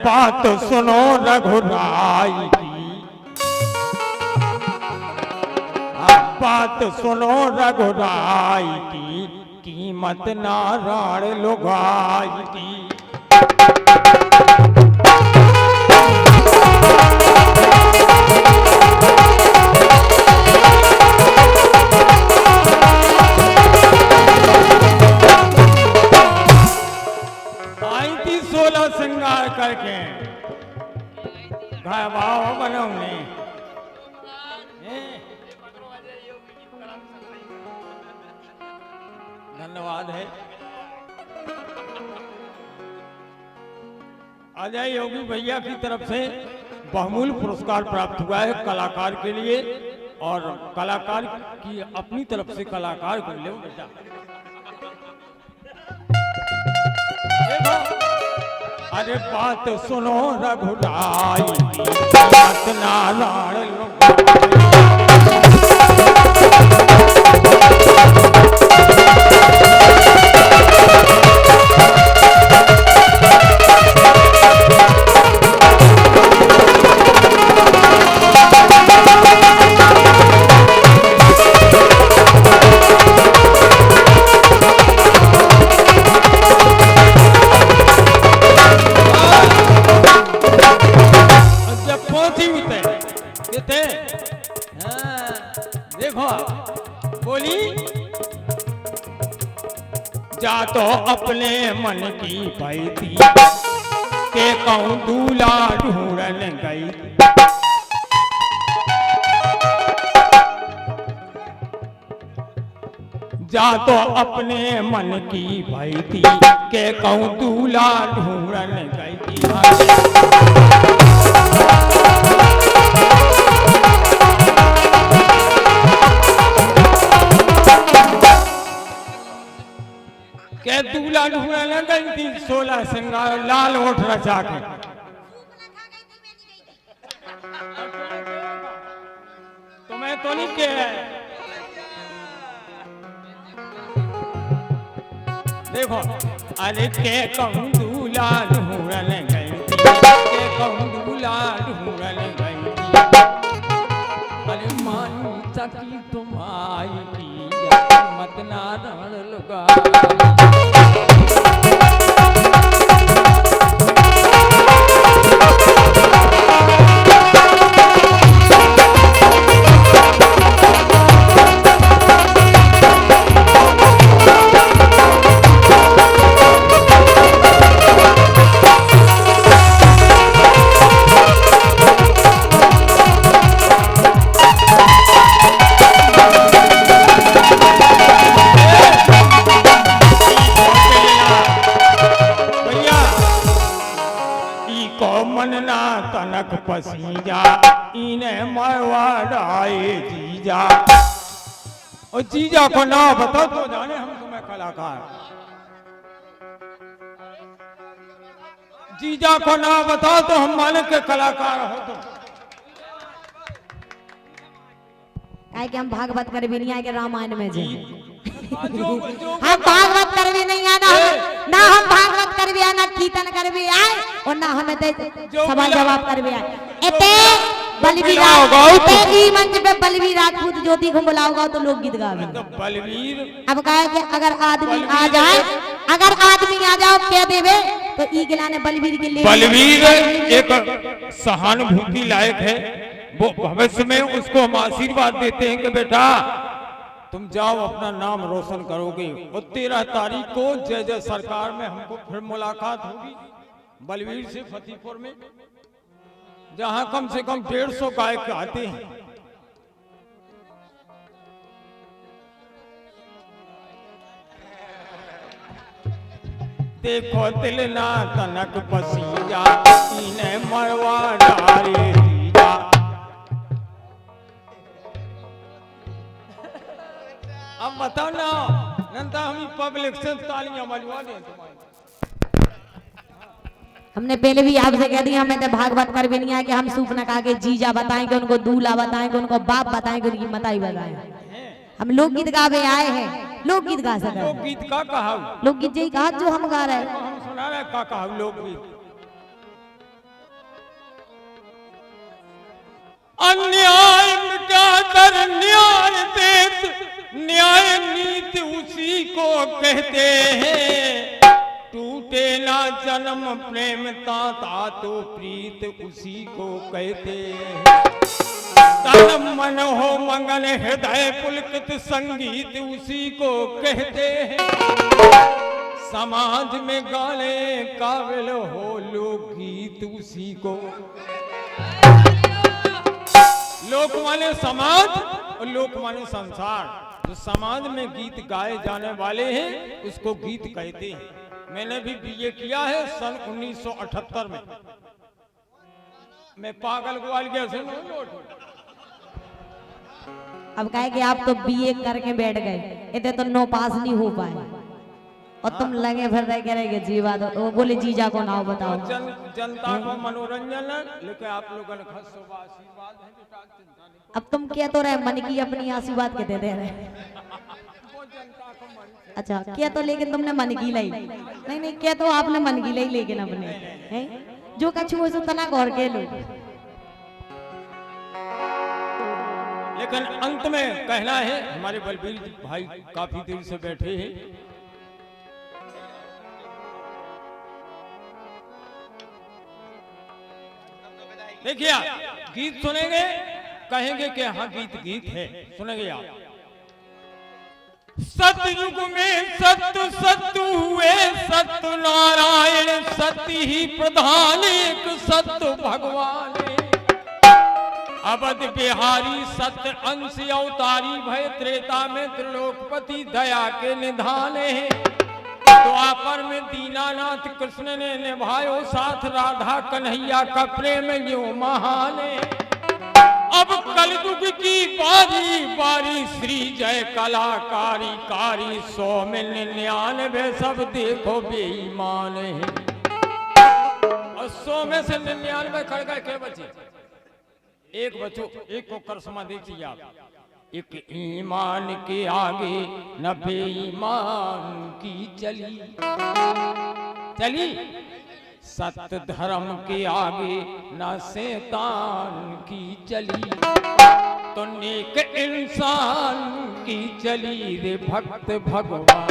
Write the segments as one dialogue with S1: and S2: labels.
S1: बात सुनो रघुराई की, बात सुनो रघुराई की, कीमत नारायण लुगाई की। आई थी 16 श्रृंगार करके भाव बनौने। धन्यवाद है अजय योगी भैया की तरफ से बहुमूल्य पुरस्कार प्राप्त हुआ है कलाकार के लिए, और कलाकार की अपनी तरफ से कलाकार को ले बेटा। अरे बात सुनो रघुराई की, बात नारायण जा तो अपने मन की पैती के कहूँ दूल्हा ढूंढन गई। जा तो अपने मन की पैती के कहूँ दूल्हा ढूंढन गई। के दूल्हा ढूंढने गई थी 16 श्रृंगार लाल ओठ रचा के। तुम्हें तो नहीं के देखो। अरे के कहूँ दूल्हा ढूंढने गई थी, के कहूँ दूल्हा ढूंढने गई थी। अरे मानी सकी तुम आई की, मत नारायण लुगा। तनक पसीजा इन्हें मरवाड़ाए जीजा। और जीजा को ना बताओ तो जाने हम तुम्हें कलाकार। जीजा को ना बताओ तो हम माने के कलाकार हो। तो
S2: आए कि हम भागवत कर भी नहीं आए के रामायण में जी
S1: हम
S2: भागवत कर भी नहीं आना, ना हम भागवत कर भी आना, कीर्तन कर भी आए और ना हमें सवाल जवाब कर भी आए। एते बलवीर एते मंच पे बलवीर राजपूत ज्योति को बुलाओगा तो लोग गीत गावे।
S1: तो बलवीर
S2: अब कहे कि अगर आदमी आ जाए, अगर आदमी आ जाओ कह देवे तो ई गिलाने बलवीर के लिए।
S1: बलवीर एक सहानुभूति लायक है, वो भविष्य में उसको हम आशीर्वाद देते हैं कि बेटा तुम जाओ अपना नाम रोशन करोगे। और 13 तारीख को जय जय सरकार में हमको फिर मुलाकात होगी बलवीर से फतेहपुर में, जहां कम से कम 150 गायक आते हैं। देखो दिल ना तनक पसीजा इन्हें मरवा डाले जीजा। अब बताओ ना नंदा, हम पब्लिक से तालियां बजवा दें तुम्हारी।
S2: हमने पहले भी आपसे कह दिया हमें तो भागवत कर भी नहीं आए कि हम सूपना कहा के जीजा बताएंगे, उनको दूल्हा बताएंगे, उनको बाप बताएंगे, उनकी मताई बताएंगे। हम लोकगीत गावे आए हैं, लोकगीत गा सकते हैं।
S1: लोकगीत का कहा,
S2: लोकगीत यही कहा जो हम गा रहे हैं।
S1: हम सुना रहे का कहा लोकगीत। अन्याय मिटाकर न्याय देत, न्याय नीति उसी को कहते हैं। टूटे ना जन्म प्रेम ता तो प्रीत उसी को कहते हैं। तन मन हो मंगन हृदय पुलकित, संगीत उसी को कहते हैं। समाज में गाने काबिल हो लोकगीत उसी को। लोक माने समाज और लोक माने संसार। जो समाज में गीत गाए जाने वाले हैं उसको गीत कहते हैं। मैंने भी बीए किया है सन 1978 में। मैं पागल ग्वालियर से
S2: अब कहे कि आप तो बीए करके बैठ गए, इतने तो 9 पास नहीं हो पाए और तुम लगे फिर रह के रह जीवा। वो बोले जीजा को नाम बताओ।
S1: जनता को मनोरंजन है, लेकिन आप लोगों ने आशीर्वाद है बेटा, चिंता नहीं।
S2: अब तुम क्या तो रहे मन की अपनी आशीर्वाद के दे रहे। अच्छा क्या तो लेकिन तुमने मन की लाई नहीं क्या तो आपने मन की लाई लेकिन अपने है जो कछु सो तना गौर के लो।
S1: लेकिन अंत में कहना है, हमारे बलबीर भाई काफी देर से बैठे हैं। देखिए गीत सुनेंगे, कहेंगे कि हाँ गीत गीत है, सुनेंगे आप। सतयुग में सत्य सत्य हुए, सत्य नारायण सत्य ही प्रधान, एक सत्य भगवान। अवध बिहारी सत्य अंश अवतारी, भय त्रेता में त्रिलोकपति दया के निधान है। द्वापर में दीनानाथ कृष्ण ने निभायो साथ, राधा कन्हैया का प्रेम यो महान है। अब कलयुग की बारी बारी, श्री जय कलाकारी कारी, 100 में 99 सब देखो बेईमान है। और 100 में से 99 खड़ गए, क्या बचे? एक बचो, एक को करसमा देखिए आप। एक ईमान के आगे न बेईमान की चली चली, सत्य धर्म के आगे न शैतान की चली, तो नेक इंसान की चली रे भक्त भगवान।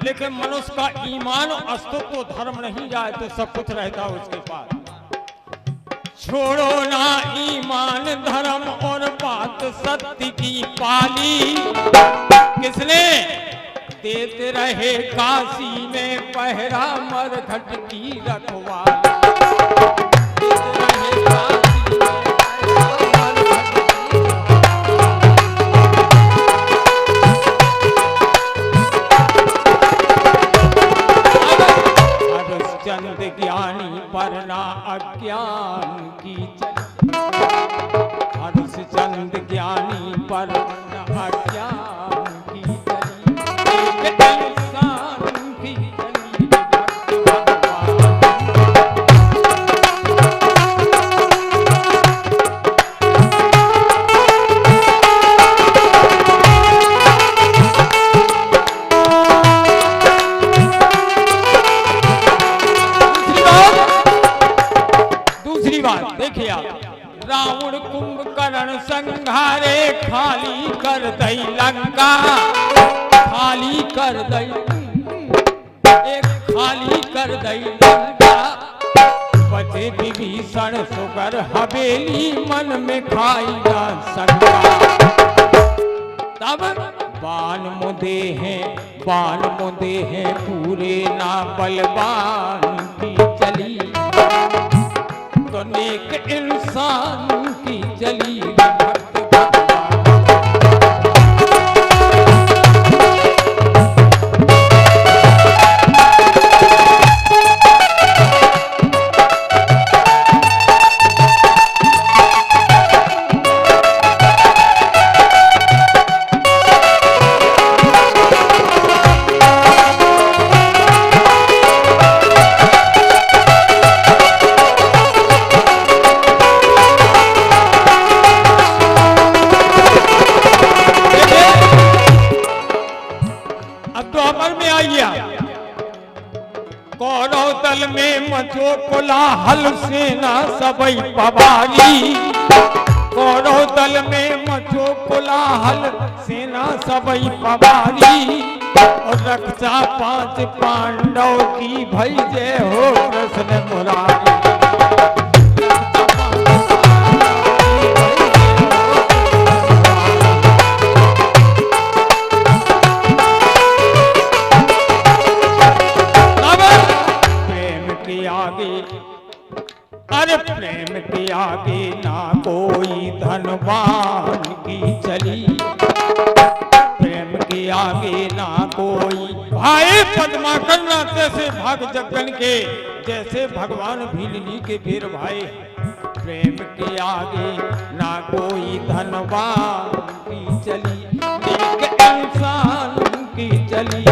S1: लेकिन मनुष्य का ईमान अस्तित्व धर्म नहीं जाए तो सब कुछ रहता है उसके पास। छोड़ो ना ईमान धर्म और बात सत्य की पाली, किसने देते रहे काशी में पहरा मरघट की रखवाली। चंद ज्ञानी पर ना अज्ञान की चली, हर्ष चंद ज्ञानी पर ना अज्ञान की चली, एक इंसान की चली भक्त भगवान। देखिए आप, रावण कुंभकर्ण संघारे, खाली कर दई लंका, खाली कर दई, एक खाली कर दई लंका। बचे विभीषण सुकर हवेली, मन में खाई ना शंका। तब बाण मुदे हैं पूरे ना बलवान की चली, तो नेक इंसान की चली भक्त भगवान। अब तो अमर में आइए। कौरव दल में मचो कोलाहल, सेना सबई पवारी। कौरव दल में मचो कोलाहल, सेना सबई पवारी। और रक्षा 5 पांडव की, भई जय हो कृष्ण मुरारी। अरे प्रेम के आगे ना कोई धनवान की चली। प्रेम के आगे ना कोई, भाई पद्माकर नाते से भाग जगन के, जैसे भगवान भीलनी के वीर भाई। प्रेम के आगे ना कोई धनवान की चली, एक इंसान की चली।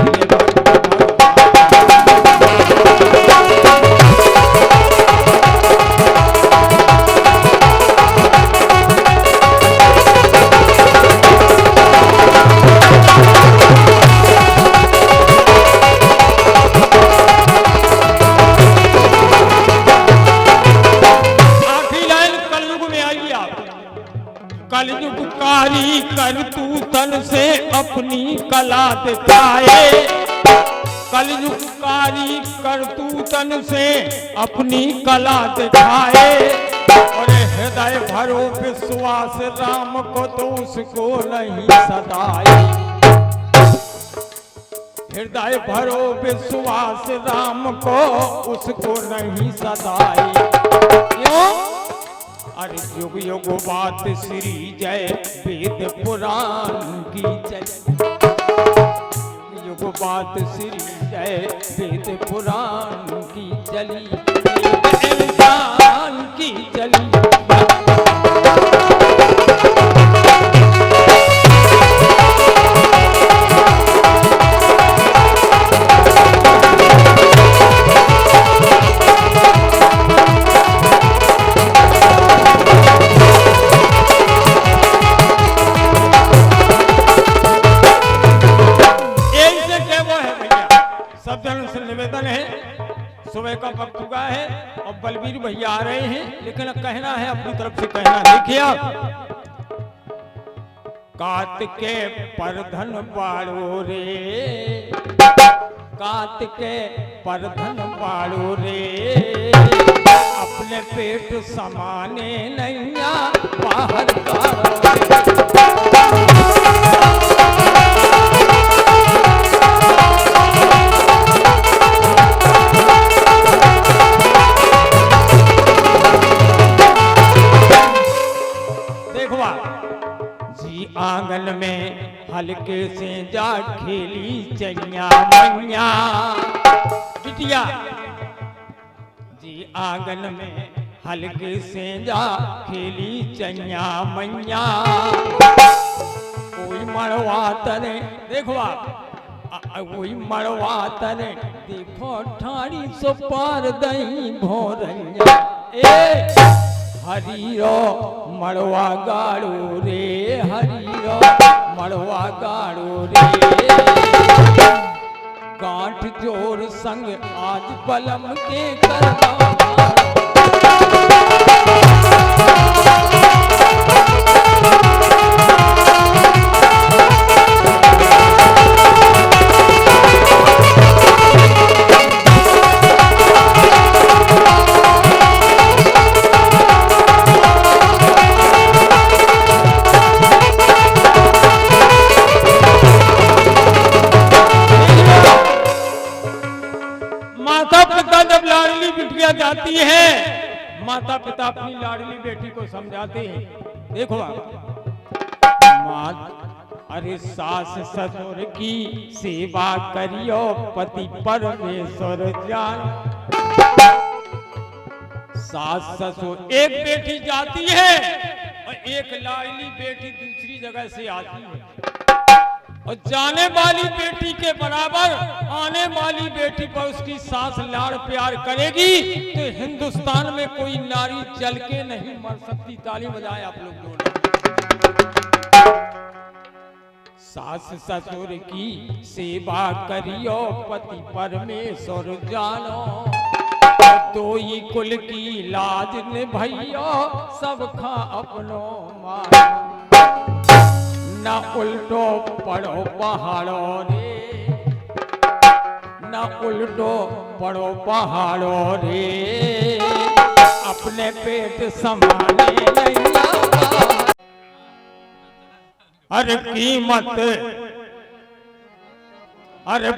S1: कलयुगकारी कर तू तन से अपनी कला दिखाए। कलयुगकारी कर तू तन से अपनी कला दिखाए। और हृदय भरो विश्वास राम को, तो उसको नहीं सताए। हृदय भरो विश्वास राम को, उसको नहीं सताए। क्यों? अरे युग युग बात श्री जय, वेद पुराण की चली। युग बात श्री जय, वेद पुराण की चली। इंसान की चली। सुबह का वक्त हुआ है और बलबीर भैया आ रहे हैं, लेकिन कहना है अपनी तरफ से कहना। देखिए कात के परधन बाड़ो रे, कात के परधन बाड़ो रे। अपने पेट समाने नैया बाहर का। आंगन में हल्के से जा खेली चैया मैया। बिटिया जी आंगन में हल्के से जा खेली चैया मैया। कोई मड़वा तरे, देखो कोई मड़वा तरे, देखो ठाड़ी सो पार दही भोरैया। हरीरो मड़वा गाड़ो रे, हरीरो मड़वा गाड़ो रे। गांठ जोर संग आज बलम के करना। जाती है, माता पिता अपनी लाडली बेटी को समझाते हैं। देखो अरे सास ससुर की सेवा करियो, पति परमेश्वर जान। सास ससुर, एक बेटी जाती है और एक लाडली बेटी दूसरी जगह से आती है, और जाने वाली बेटी के बराबर आने वाली बेटी पर उसकी सास लाड़ प्यार करेगी तो हिंदुस्तान में कोई नारी जल के नहीं मर सकती। ताली बजाएं आप लोग दोनों। सास ससुर की सेवा करियो पति परमेश्वर जानो, दो ही कुल की लाज निभैयो सब खा अपनो मानो, न उल्टो पड़ो पहाड़ो रे, न उल्टो पड़ो पहाड़ो रे, अपने पेट संभाले नहीं। अरे कीमत, अरे